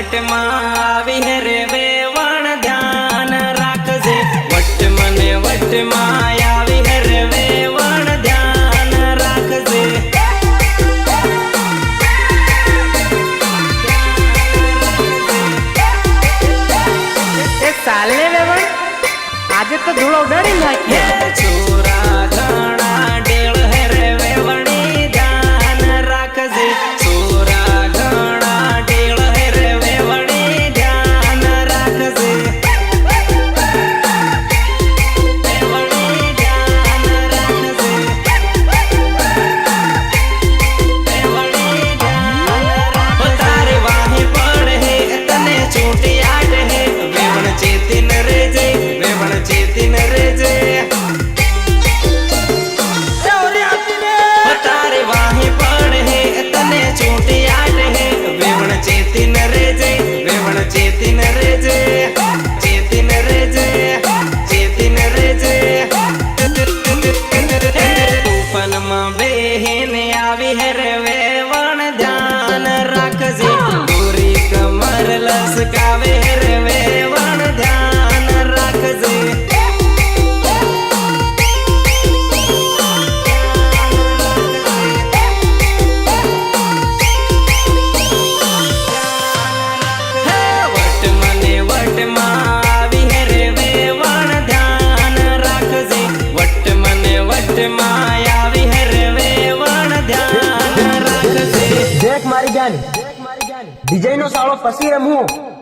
વટ માં આવી હે રે વેવણ ધ્યાન રાખજે વટ મને વટ માં આવી હે રે વેવણ ધ્યાન રાખજે ચાલે વેવણ આજે તો ધૂળો ઉડાડી નાખીએ છોરા ઘણા ડેળ હે રે વેવણી ધ્યાન રાખજે છોરા ઘણા ડેળ હે રે વેવણી ધ્યાન રાખજે વેવણી ધ્યાન રાખજે વેવણી ધ્યાન રાખજે તારે વાહી પડ હે તને છૂટી આટ હે વેવણ ચેતીન રેજે વેવણ ચેતીન રેજે તારે વાહી પડ હે તને છૂટી આટ હે વેવણ ચેતીન રેજે વેવણ ચેતીન રેજે ચેતીન રેજે ચેતીન રેજે તૂફાનમાં બેહીને આવી હે રે વેવણ ધ્યાન રાખજે ગોરી કમર લસકાવે હે રે વેવણ ધ્યાન રાખજે વટ મને વટ માં આવી હે રે વેવણ ધ્યાન રાખજે વટ મને વટ માં આવી હે રે વેવણ ધ્યાન રાખજે દેખ મારી જાન ડિઝાઇન નો સાળો પસી રમું